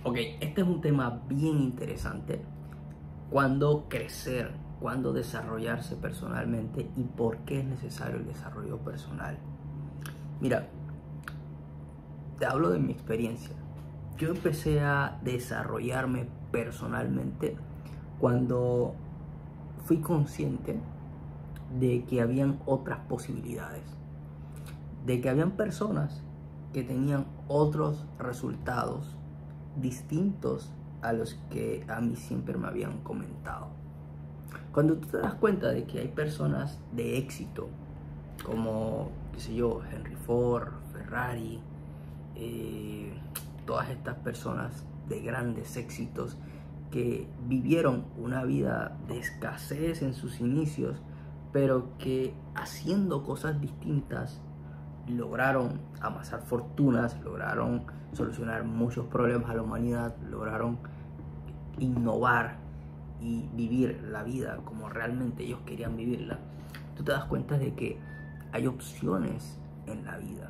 Ok, este es un tema bien interesante. ¿Cuándo crecer? ¿Cuándo desarrollarse personalmente? ¿Y por qué es necesario el desarrollo personal? Mira, te hablo de mi experiencia. Yo empecé a desarrollarme personalmente cuando fui consciente de que habían otras posibilidades, de que habían personas que tenían otros resultados distintos a los que a mí siempre me habían comentado. Cuando tú te das cuenta de que hay personas de éxito, como, qué sé yo, Henry Ford, Ferrari, todas estas personas de grandes éxitos que vivieron una vida de escasez en sus inicios, pero que haciendo cosas distintas lograron amasar fortunas, lograron solucionar muchos problemas a la humanidad, lograron innovar y vivir la vida como realmente ellos querían vivirla. Tú te das cuenta de que hay opciones en la vida,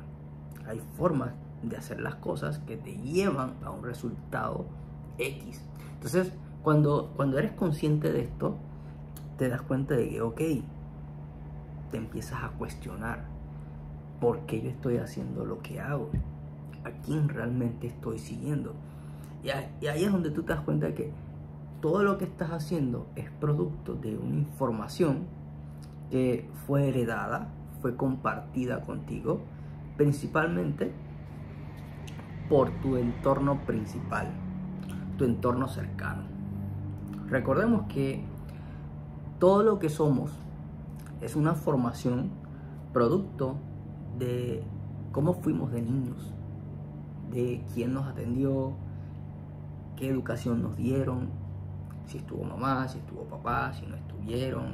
hay formas de hacer las cosas que te llevan a un resultado X. Entonces, cuando eres consciente de esto, te das cuenta de que, ok, te empiezas a cuestionar por qué yo estoy haciendo lo que hago, a quién realmente estoy siguiendo. Y ahí es donde tú te das cuenta de que todo lo que estás haciendo es producto de una información que fue heredada, fue compartida contigo, principalmente por tu entorno principal, tu entorno cercano. Recordemos que todo lo que somos es una formación producto de cómo fuimos de niños, de quién nos atendió, qué educación nos dieron, si estuvo mamá, si estuvo papá, si no estuvieron.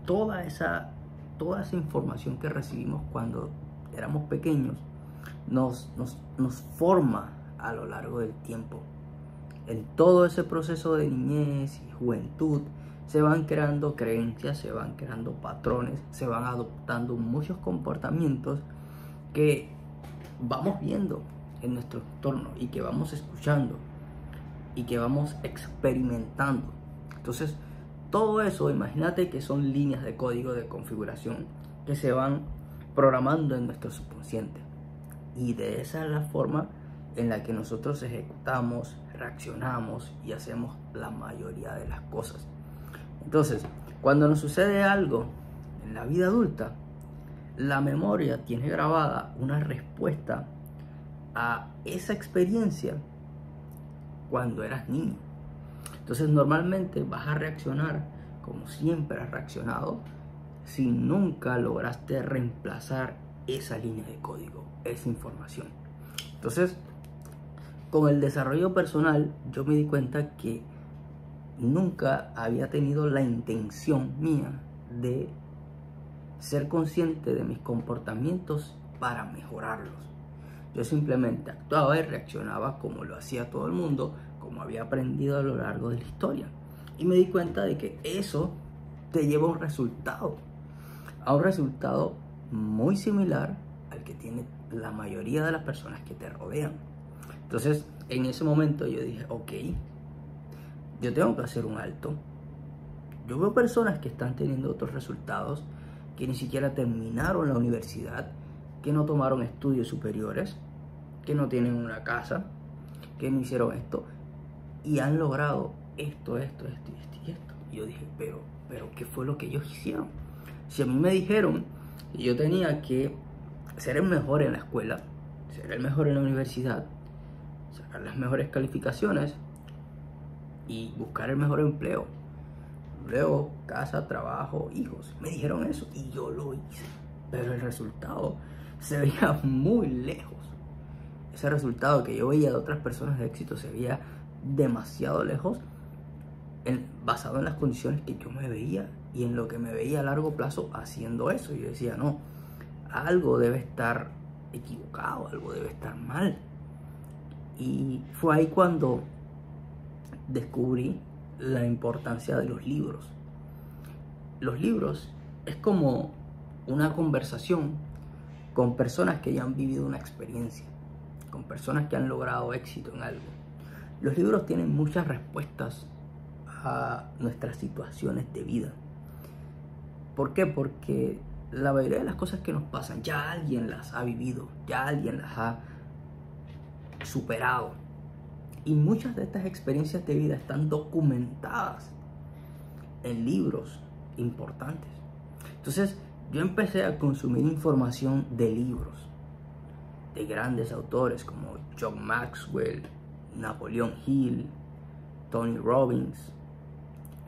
Toda esa información que recibimos cuando éramos pequeños nos forma a lo largo del tiempo. En todo ese proceso de niñez y juventud se van creando creencias, se van creando patrones, se van adoptando muchos comportamientos que vamos viendo en nuestro entorno y que vamos escuchando y que vamos experimentando. Entonces, todo eso, imagínate que son líneas de código de configuración que se van programando en nuestro subconsciente. Y de esa es la forma en la que nosotros ejecutamos, reaccionamos y hacemos la mayoría de las cosas. Entonces, cuando nos sucede algo en la vida adulta, la memoria tiene grabada una respuesta a esa experiencia cuando eras niño. Entonces, normalmente vas a reaccionar como siempre has reaccionado si nunca lograste reemplazar esa línea de código, esa información. Entonces, con el desarrollo personal, yo me di cuenta que nunca había tenido la intención mía de ser consciente de mis comportamientos para mejorarlos. Yo simplemente actuaba y reaccionaba como lo hacía todo el mundo, como había aprendido a lo largo de la historia. Y me di cuenta de que eso te lleva a un resultado muy similar al que tiene la mayoría de las personas que te rodean. Entonces, en ese momento yo dije, ok, yo tengo que hacer un alto. Yo veo personas que están teniendo otros resultados, que ni siquiera terminaron la universidad, que no tomaron estudios superiores, que no tienen una casa, que no hicieron esto y han logrado esto y esto. Y yo dije, pero ¿qué fue lo que ellos hicieron? Si a mí me dijeron que yo tenía que ser el mejor en la escuela, ser el mejor en la universidad, sacar las mejores calificaciones y buscar el mejor empleo, luego casa, trabajo, hijos, me dijeron eso y yo lo hice, pero el resultado se veía muy lejos. Ese resultado que yo veía de otras personas de éxito se veía demasiado lejos, basado en las condiciones que yo me veía y en lo que me veía a largo plazo haciendo eso. Yo decía, no, algo debe estar equivocado, algo debe estar mal. Y fue ahí cuando descubrí la importancia de los libros. Los libros es como una conversación con personas que ya han vivido una experiencia. con personas que han logrado éxito en algo. Los libros tienen muchas respuestas a nuestras situaciones de vida. ¿Por qué? Porque la mayoría de las cosas que nos pasan ya alguien las ha vivido, ya alguien las ha superado. Y muchas de estas experiencias de vida están documentadas en libros importantes. Entonces, yo empecé a consumir información de libros, de grandes autores como John Maxwell, Napoleon Hill, Tony Robbins.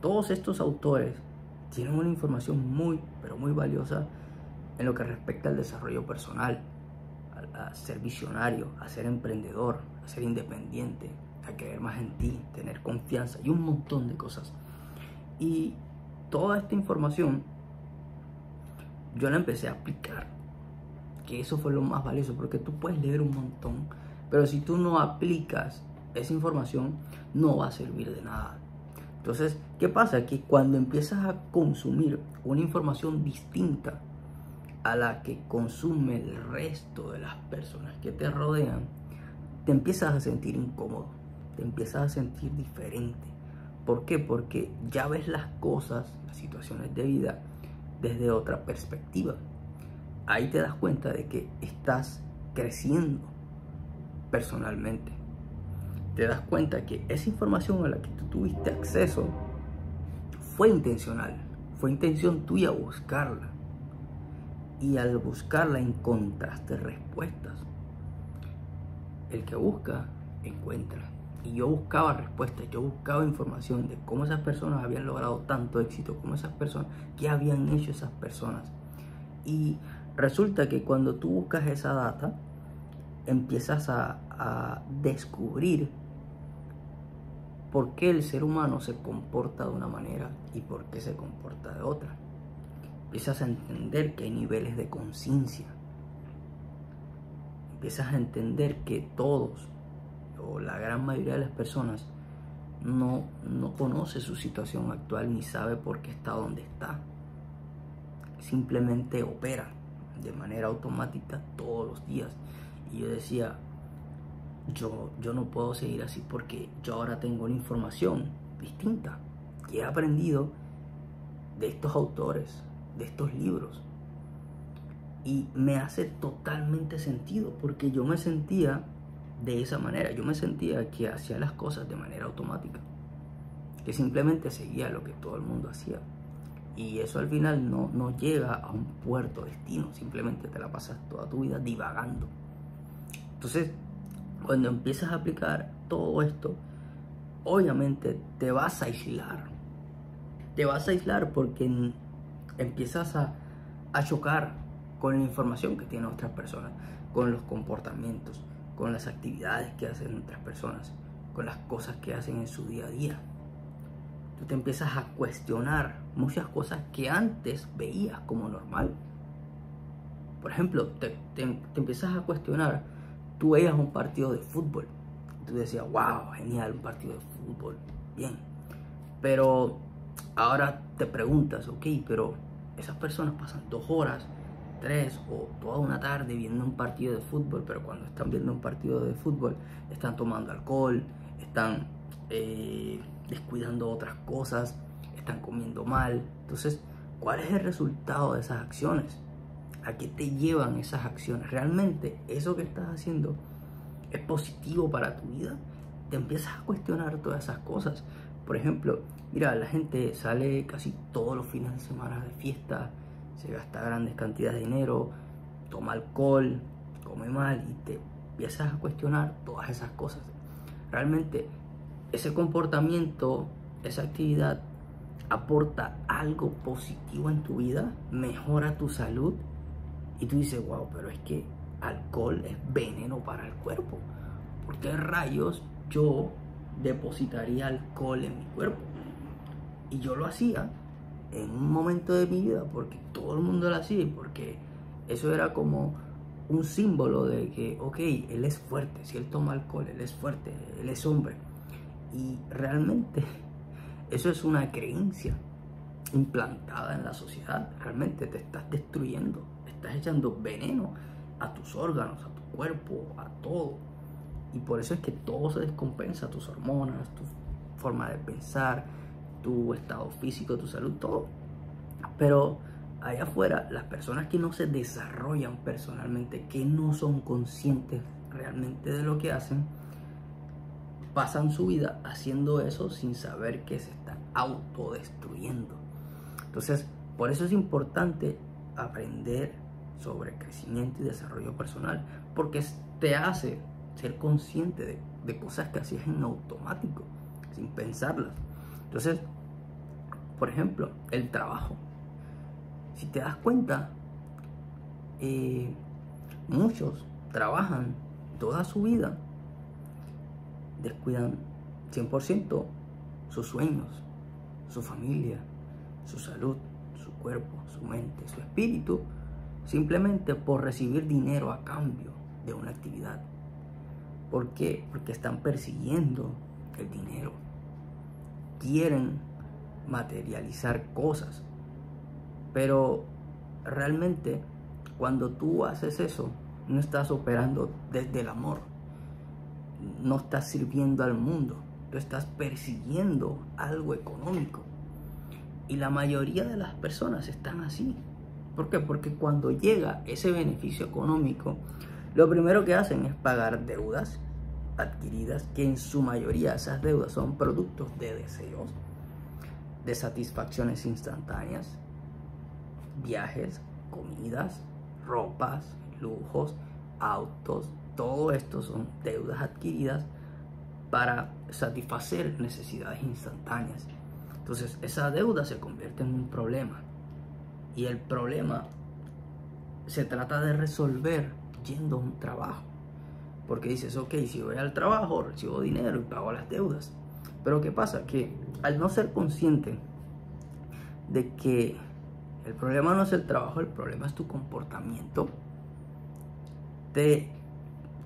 Todos estos autores tienen una información muy, pero muy valiosa en lo que respecta al desarrollo personal, a ser visionario, a ser emprendedor, a ser independiente, a creer más en ti, tener confianza y un montón de cosas. Y toda esta información yo la empecé a aplicar, que eso fue lo más valioso, porque tú puedes leer un montón, pero si tú no aplicas esa información no va a servir de nada. Entonces, ¿qué pasa? Que cuando empiezas a consumir una información distinta a la que consume el resto de las personas que te rodean, te empiezas a sentir incómodo, te empiezas a sentir diferente. ¿Por qué? Porque ya ves las cosas, las situaciones de vida, desde otra perspectiva. Ahí te das cuenta de que estás creciendo personalmente. Te das cuenta que esa información a la que tú tuviste acceso fue intencional, fue intención tuya buscarla. Y al buscarla encontraste respuestas. El que busca, encuentra. Y yo buscaba respuestas, yo buscaba información de cómo esas personas habían logrado tanto éxito, cómo esas personas, qué habían hecho esas personas. Y resulta que cuando tú buscas esa data, empiezas a descubrir por qué el ser humano se comporta de una manera y por qué se comporta de otra. Empiezas a entender que hay niveles de conciencia. Empiezas a entender que todos, o la gran mayoría de las personas, no conoce su situación actual ni sabe por qué está donde está. Simplemente opera de manera automática todos los días. Y yo decía, yo no puedo seguir así porque yo ahora tengo una información distinta que he aprendido de estos autores, de estos libros. Y me hace totalmente sentido porque yo me sentía de esa manera. Yo me sentía que hacía las cosas de manera automática, que simplemente seguía lo que todo el mundo hacía. Y eso al final no llega a un puerto destino, simplemente te la pasas toda tu vida divagando. Entonces, cuando empiezas a aplicar todo esto, obviamente te vas a aislar. Te vas a aislar porque empiezas a chocar con la información que tienen otras personas, con los comportamientos, con las actividades que hacen otras personas, con las cosas que hacen en su día a día. Tú te empiezas a cuestionar muchas cosas que antes veías como normal. Por ejemplo, te empiezas a cuestionar. Tú veías un partido de fútbol. Tú decías, wow, genial, un partido de fútbol, bien. Pero ahora te preguntas, ok, pero esas personas pasan 2 horas, 3 o toda una tarde viendo un partido de fútbol, pero cuando están viendo un partido de fútbol están tomando alcohol, están descuidando otras cosas, están comiendo mal. Entonces, ¿cuál es el resultado de esas acciones? ¿A qué te llevan esas acciones? ¿Realmente eso que estás haciendo es positivo para tu vida? Te empiezas a cuestionar todas esas cosas. Por ejemplo, mira, la gente sale casi todos los fines de semana de fiesta, se gasta grandes cantidades de dinero, toma alcohol, come mal y te empiezas a cuestionar todas esas cosas. Realmente ese comportamiento, esa actividad aporta algo positivo en tu vida, mejora tu salud y tú dices, wow, pero es que alcohol es veneno para el cuerpo. ¿Por qué rayos yo depositaría alcohol en mi cuerpo? Y yo lo hacía en un momento de mi vida porque todo el mundo lo hacía y porque eso era como un símbolo de que, ok, él es fuerte, si él toma alcohol, él es fuerte, él es hombre. Y realmente eso es una creencia implantada en la sociedad. Realmente te estás destruyendo, estás echando veneno a tus órganos, a tu cuerpo, a todo. Y por eso es que todo se descompensa, tus hormonas, tu forma de pensar, tu estado físico, tu salud, todo. Pero allá afuera, las personas que no se desarrollan personalmente, que no son conscientes realmente de lo que hacen, pasan su vida haciendo eso sin saber que se están autodestruyendo. Entonces, por eso es importante aprender sobre crecimiento y desarrollo personal, porque te hace ser consciente de cosas que hacías en automático, sin pensarlas. Entonces, por ejemplo, el trabajo. Si te das cuenta, muchos trabajan toda su vida, descuidan 100% sus sueños, su familia, su salud, su cuerpo, su mente, su espíritu, simplemente por recibir dinero a cambio de una actividad. ¿Por qué? Porque están persiguiendo el dinero. Quieren materializar cosas. Pero realmente cuando tú haces eso, no estás operando desde el amor. No estás sirviendo al mundo. Tú estás persiguiendo algo económico. Y la mayoría de las personas están así. ¿Por qué? Porque cuando llega ese beneficio económico, lo primero que hacen es pagar deudas adquiridas, que en su mayoría esas deudas son productos de deseos, de satisfacciones instantáneas, viajes, comidas, ropas, lujos, autos. Todo esto son deudas adquiridas para satisfacer necesidades instantáneas. Entonces esa deuda se convierte en un problema. Y el problema se trata de resolver yendo a un trabajo. Porque dices, ok, si voy al trabajo, recibo dinero y pago las deudas. Pero ¿qué pasa? Que al no ser consciente de que el problema no es el trabajo, el problema es tu comportamiento, te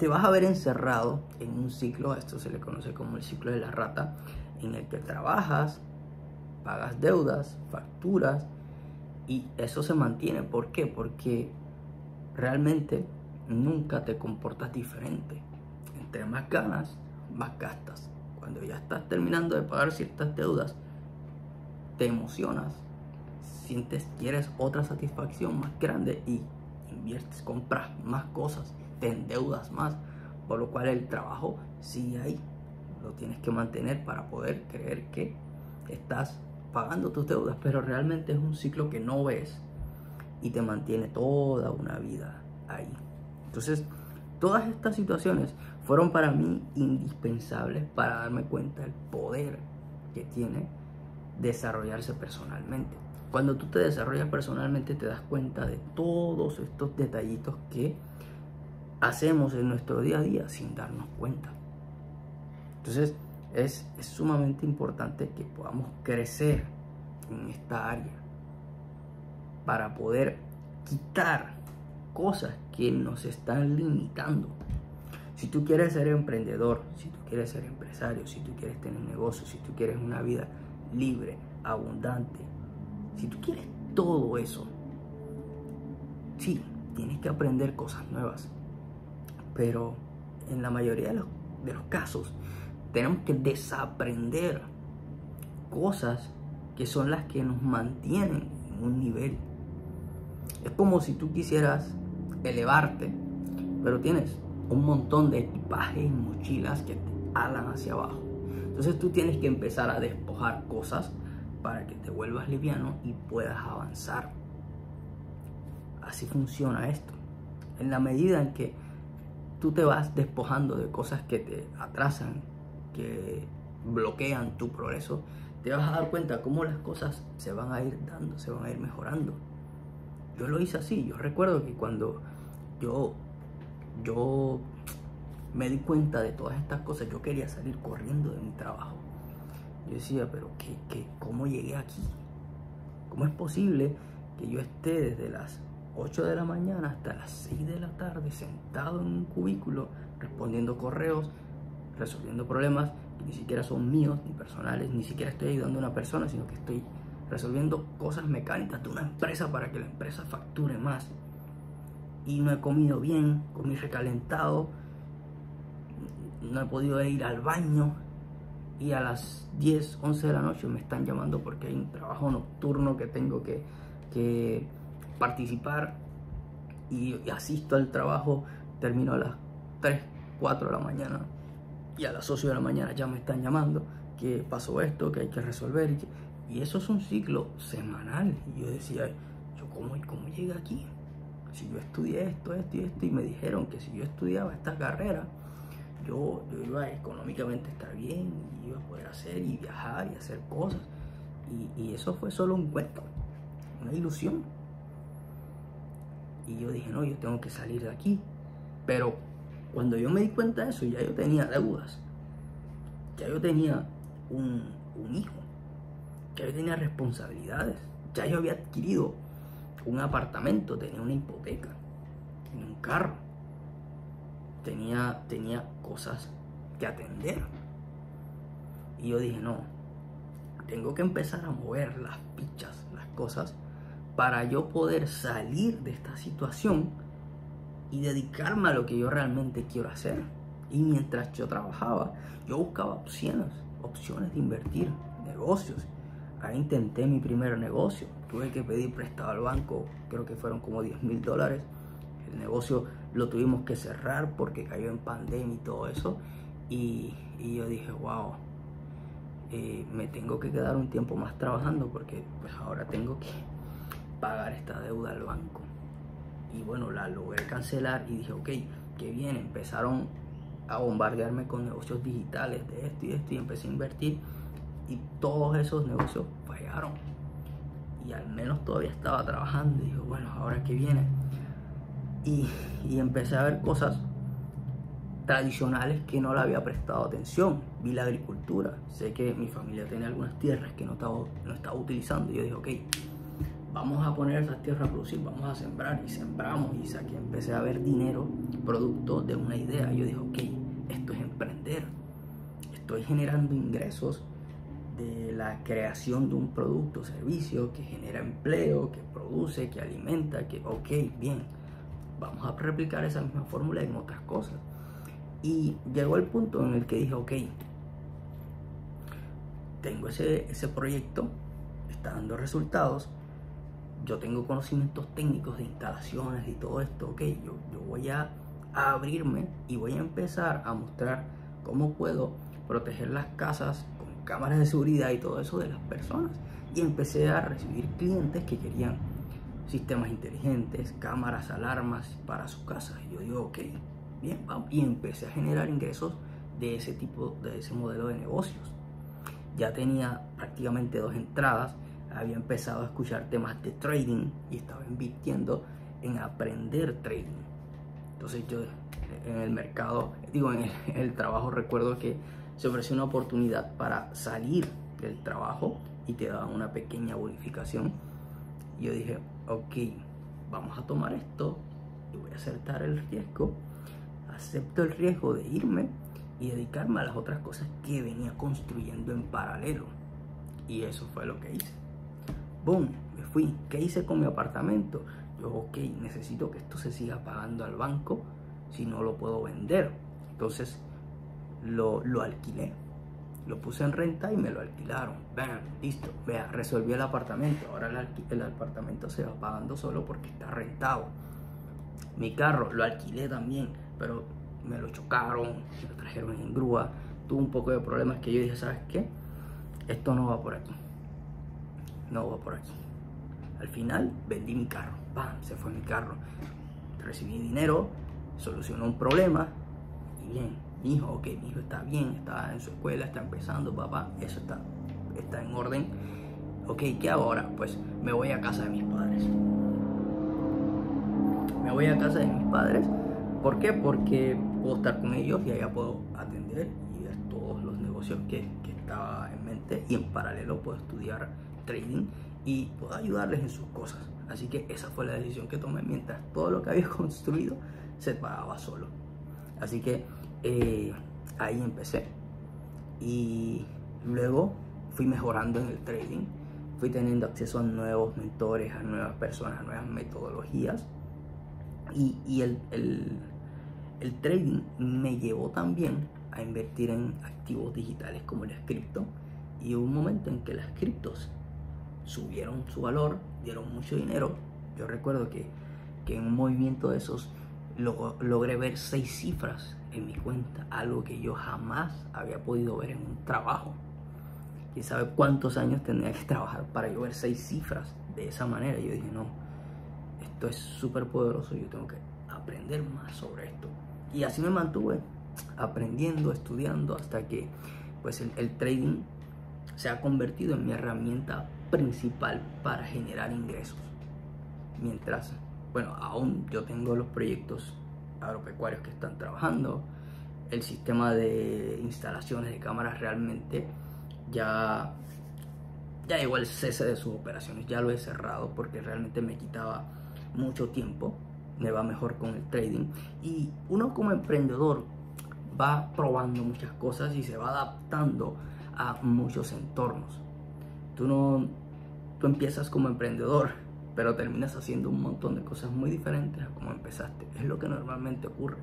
vas a ver encerrado en un ciclo, esto se le conoce como el ciclo de la rata, en el que trabajas, pagas deudas, facturas, y eso se mantiene. ¿Por qué? Porque realmente nunca te comportas diferente. Entre más ganas, más gastas. Cuando ya estás terminando de pagar ciertas deudas, te emocionas, quieres otra satisfacción más grande y inviertes, compras más cosas, te endeudas más, por lo cual el trabajo sigue ahí. Lo tienes que mantener para poder creer que estás pagando tus deudas, pero realmente es un ciclo que no ves y te mantiene toda una vida ahí. Entonces, todas estas situaciones fueron para mí indispensables para darme cuenta del poder que tiene desarrollarse personalmente. Cuando tú te desarrollas personalmente, te das cuenta de todos estos detallitos que hacemos en nuestro día a día sin darnos cuenta. Entonces, es sumamente importante que podamos crecer en esta área para poder quitar cosas que nos están limitando. Si tú quieres ser emprendedor, si tú quieres ser empresario, si tú quieres tener negocios, si tú quieres una vida libre, abundante, si tú quieres todo eso, sí, tienes que aprender cosas nuevas. Pero en la mayoría de los casos, tenemos que desaprender cosas que son las que nos mantienen en un nivel. Es como si tú quisieras elevarte, pero tienes un montón de equipaje y mochilas que te alan hacia abajo. Entonces tú tienes que empezar a despojar cosas para que te vuelvas liviano y puedas avanzar. Así funciona esto. En la medida en que tú te vas despojando de cosas que te atrasan, que bloquean tu progreso, te vas a dar cuenta cómo las cosas se van a ir dando, se van a ir mejorando. Yo lo hice así. Yo recuerdo que cuando yo me di cuenta de todas estas cosas, yo quería salir corriendo de mi trabajo. Yo decía, pero ¿cómo llegué aquí? ¿Cómo es posible que yo esté desde las 8 de la mañana hasta las 6 de la tarde sentado en un cubículo respondiendo correos, resolviendo problemas que ni siquiera son míos ni personales, ni siquiera estoy ayudando a una persona, sino que estoy resolviendo cosas mecánicas de una empresa para que la empresa facture más? Y no he comido bien, comí recalentado, no he podido ir al baño y a las 10, 11 de la noche me están llamando porque hay un trabajo nocturno que tengo que participar y asisto al trabajo, termino a las 3, 4 de la mañana y a las 8 de la mañana ya me están llamando que pasó esto, que hay que resolver y eso es un ciclo semanal. Y yo decía, ¿cómo llegué aquí? Si yo estudié esto y esto y me dijeron que si yo estudiaba esta carrera yo iba a económicamente estar bien y iba a poder hacer y viajar y hacer cosas y eso fue solo un cuento, una ilusión. Y yo dije, no, yo tengo que salir de aquí. Pero cuando yo me di cuenta de eso, ya yo tenía deudas, ya yo tenía un hijo, ya yo tenía responsabilidades, ya yo había adquirido un apartamento, tenía una hipoteca, tenía un carro, tenía cosas que atender. Y yo dije, no, tengo que empezar a mover las fichas, las cosas, para yo poder salir de esta situación y dedicarme a lo que yo realmente quiero hacer. Y mientras yo trabajaba, yo buscaba opciones de invertir, negocios. Ahí intenté mi primer negocio, tuve que pedir prestado al banco, creo que fueron como $10,000. El negocio lo tuvimos que cerrar porque cayó en pandemia y todo eso. Y yo dije, wow, me tengo que quedar un tiempo más trabajando porque pues ahora tengo que pagar esta deuda al banco. Y bueno, la logré cancelar y dije, ok, qué bien. Empezaron a bombardearme con negocios digitales de esto y empecé a invertir y todos esos negocios fallaron. Y al menos todavía estaba trabajando y dije, bueno, ahora qué viene. Y empecé a ver cosas tradicionales que no le había prestado atención. Vi la agricultura, sé que mi familia tenía algunas tierras que no estaba utilizando y yo dije, ok, vamos a poner esas tierras a producir, vamos a sembrar. Y sembramos y saqué, empecé a ver dinero producto de una idea. Yo dije, ok, esto es emprender, estoy generando ingresos de la creación de un producto o servicio que genera empleo, que produce, que alimenta, que ok, bien, vamos a replicar esa misma fórmula en otras cosas. Y llegó el punto en el que dije, ok, tengo ese proyecto, está dando resultados, yo tengo conocimientos técnicos de instalaciones y todo esto, ok, yo voy a abrirme y voy a empezar a mostrar cómo puedo proteger las casas con cámaras de seguridad y todo eso de las personas. Y empecé a recibir clientes que querían sistemas inteligentes, cámaras, alarmas para su casa. Y yo digo, ok, bien, vamos. Y empecé a generar ingresos de ese modelo de negocios. Ya tenía prácticamente 2 entradas, había empezado a escuchar temas de trading y estaba invirtiendo en aprender trading. Entonces yo en el mercado, en el trabajo, recuerdo que se ofreció una oportunidad para salir del trabajo y te daban una pequeña bonificación. Y yo dije, ok, vamos a tomar esto y voy a aceptar el riesgo. Acepto el riesgo de irme y dedicarme a las otras cosas que venía construyendo en paralelo. Y eso fue lo que hice. Boom, me fui. ¿Qué hice con mi apartamento? Yo, ok, necesito que esto se siga pagando al banco, si no lo puedo vender. Entonces lo alquilé, lo puse en renta y me lo alquilaron. Vean, listo, vea, resolví el apartamento. Ahora el apartamento se va pagando solo porque está rentado. Mi carro lo alquilé también, pero me lo chocaron, me lo trajeron en grúa. Tuve un poco de problemas que yo dije, ¿sabes qué? Esto no va por aquí. No va por aquí. Al final vendí mi carro. ¡Pam! Se fue mi carro. Recibí dinero, solucionó un problema y bien, mi hijo está bien, está en su escuela, está empezando, papá, eso está en orden. Ok, ¿qué hago ahora? Pues me voy a casa de mis padres. Me voy a casa de mis padres. ¿Por qué? Porque puedo estar con ellos y allá puedo atender y ver todos los negocios que estaba en mente, y en paralelo puedo estudiar trading y puedo ayudarles en sus cosas. Así que esa fue la decisión que tomé mientras todo lo que había construido se pagaba solo. Así que ahí empecé y luego fui mejorando en el trading, fui teniendo acceso a nuevos mentores, a nuevas personas, a nuevas metodologías, y el trading me llevó también a invertir en activos digitales como las cripto, y hubo un momento en que las criptos subieron su valor, dieron mucho dinero. Yo recuerdo que en un movimiento de esos logré ver 6 cifras en mi cuenta, algo que yo jamás había podido ver en un trabajo. Quién sabe cuántos años tendría que trabajar para yo ver 6 cifras de esa manera. Y yo dije, no, esto es súper poderoso, yo tengo que aprender más sobre esto. Y así me mantuve aprendiendo, estudiando, hasta que pues el trading se ha convertido en mi herramienta principal para generar ingresos. Mientras, bueno, aún yo tengo los proyectos agropecuarios que están trabajando, el sistema de instalaciones de cámaras realmente ya llegó al cese de sus operaciones, ya lo he cerrado porque realmente me quitaba mucho tiempo. Me va mejor con el trading, y uno como emprendedor va probando muchas cosas y se va adaptando a muchos entornos. Tú empiezas como emprendedor, pero terminas haciendo un montón de cosas muy diferentes a como empezaste. Es lo que normalmente ocurre.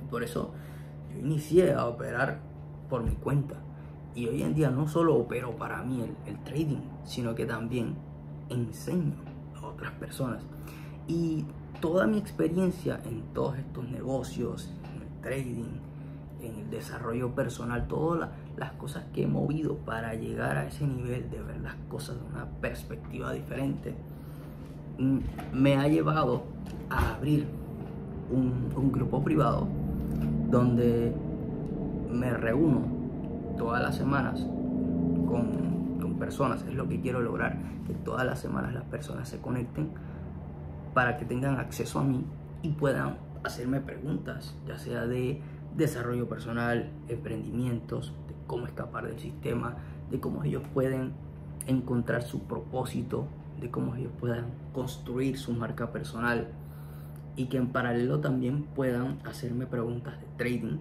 Por eso yo inicié a operar por mi cuenta, y hoy en día no solo opero para mí el trading, sino que también enseño a otras personas. Y toda mi experiencia en todos estos negocios, en el trading, en el desarrollo personal, todas las cosas que he movido para llegar a ese nivel de ver las cosas de una perspectiva diferente, me ha llevado a abrir un grupo privado donde me reúno todas las semanas con personas. Es lo que quiero lograr, que todas las semanas las personas se conecten para que tengan acceso a mí y puedan hacerme preguntas, ya sea de desarrollo personal, emprendimientos, de cómo escapar del sistema, de cómo ellos pueden encontrar su propósito, de cómo ellos puedan construir su marca personal, y que en paralelo también puedan hacerme preguntas de trading.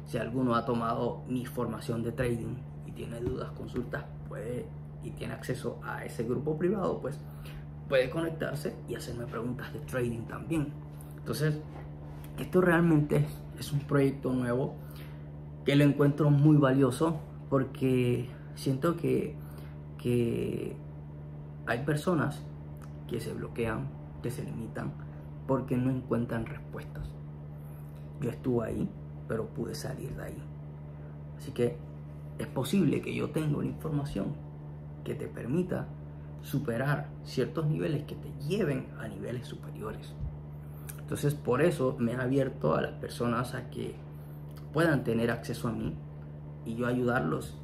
Si alguno ha tomado mi formación de trading y tiene dudas, consultas, y tiene acceso a ese grupo privado, pues puede conectarse y hacerme preguntas de trading también. Entonces, esto realmente es un proyecto nuevo que lo encuentro muy valioso, porque siento que hay personas que se bloquean, que se limitan porque no encuentran respuestas. Yo estuve ahí, pero pude salir de ahí. Así que es posible que yo tenga una información que te permita superar ciertos niveles que te lleven a niveles superiores. Entonces, por eso me he abierto a las personas a que puedan tener acceso a mí y yo ayudarlos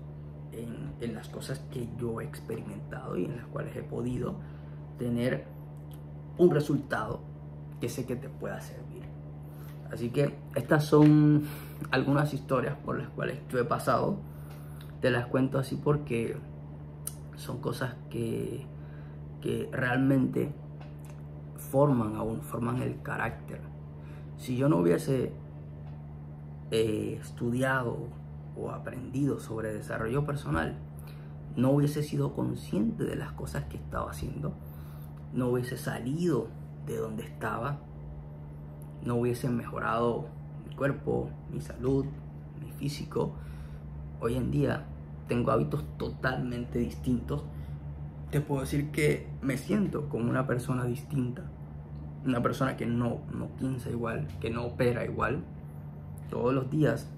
en las cosas que yo he experimentado y en las cuales he podido tener un resultado que sé que te pueda servir. Así que estas son algunas historias por las cuales yo he pasado. Te las cuento así porque son cosas que realmente forman el carácter. Si yo no hubiese estudiado o aprendido sobre desarrollo personal, no hubiese sido consciente de las cosas que estaba haciendo, no hubiese salido de donde estaba, no hubiese mejorado mi cuerpo, mi salud, mi físico. Hoy en día tengo hábitos totalmente distintos. Te puedo decir que me siento como una persona distinta, una persona que no piensa igual, que no opera igual. Todos los días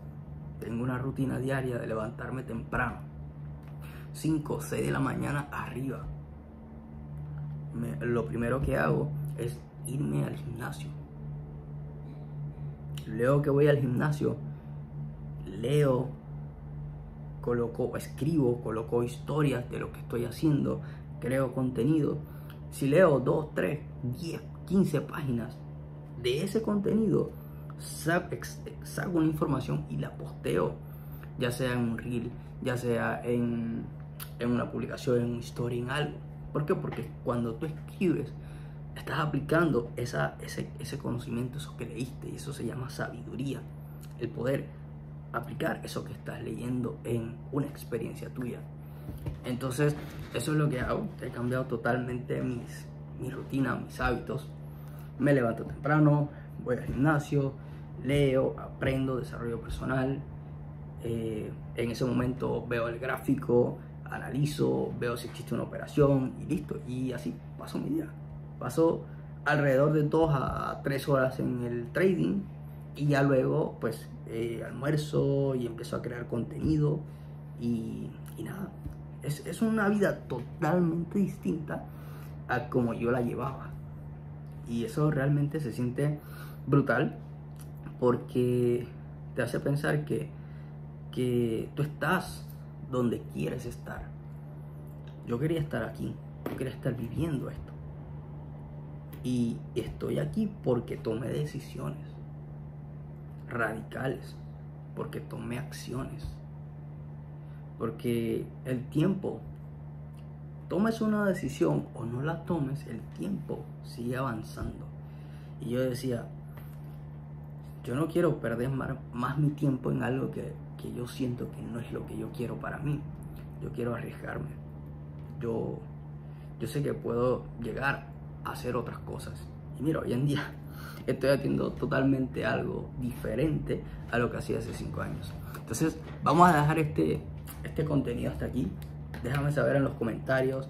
tengo una rutina diaria de levantarme temprano, 5 o 6 de la mañana arriba. Lo primero que hago es irme al gimnasio. Luego que voy al gimnasio, leo, escribo, coloco historias de lo que estoy haciendo, creo contenido. Si leo 2, 3, 10, 15 páginas de ese contenido, saco una información y la posteo, ya sea en un reel, ya sea en una publicación, en una historia, en algo. ¿Por qué? Porque cuando tú escribes, estás aplicando ese conocimiento, eso que leíste, y eso se llama sabiduría. El poder aplicar eso que estás leyendo en una experiencia tuya. Entonces, eso es lo que hago. He cambiado totalmente mi rutina, mis hábitos. Me levanto temprano, voy al gimnasio, leo, aprendo desarrollo personal, En ese momento veo el gráfico, analizo, veo si existe una operación y listo. Y así paso mi día. Paso alrededor de 2 a 3 horas en el trading y ya luego pues almuerzo y empiezo a crear contenido y nada. Es una vida totalmente distinta a como yo la llevaba. Y eso realmente se siente brutal porque te hace pensar que tú estás donde quieres estar. Yo quería estar aquí, yo quería estar viviendo esto. Y estoy aquí porque tomé decisiones radicales, porque tomé acciones, porque el tiempo, tomes una decisión o no la tomes, el tiempo sigue avanzando. Y yo decía, yo no quiero perder más mi tiempo en algo que yo siento que no es lo que yo quiero para mí. Yo quiero arriesgarme. Yo sé que puedo llegar a hacer otras cosas. Y mira, hoy en día estoy haciendo totalmente algo diferente a lo que hacía hace 5 años. Entonces, vamos a dejar este contenido hasta aquí. Déjame saber en los comentarios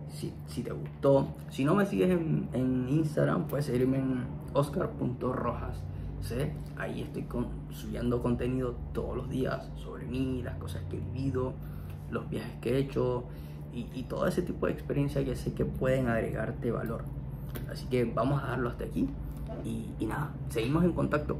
si te gustó. Si no me sigues en Instagram, puedes seguirme en oscar.rojas. ¿Sí? Ahí estoy subiendo contenido todos los días sobre mí, las cosas que he vivido, los viajes que he hecho y todo ese tipo de experiencias que sé que pueden agregarte valor. Así que vamos a dejarlo hasta aquí y nada, seguimos en contacto.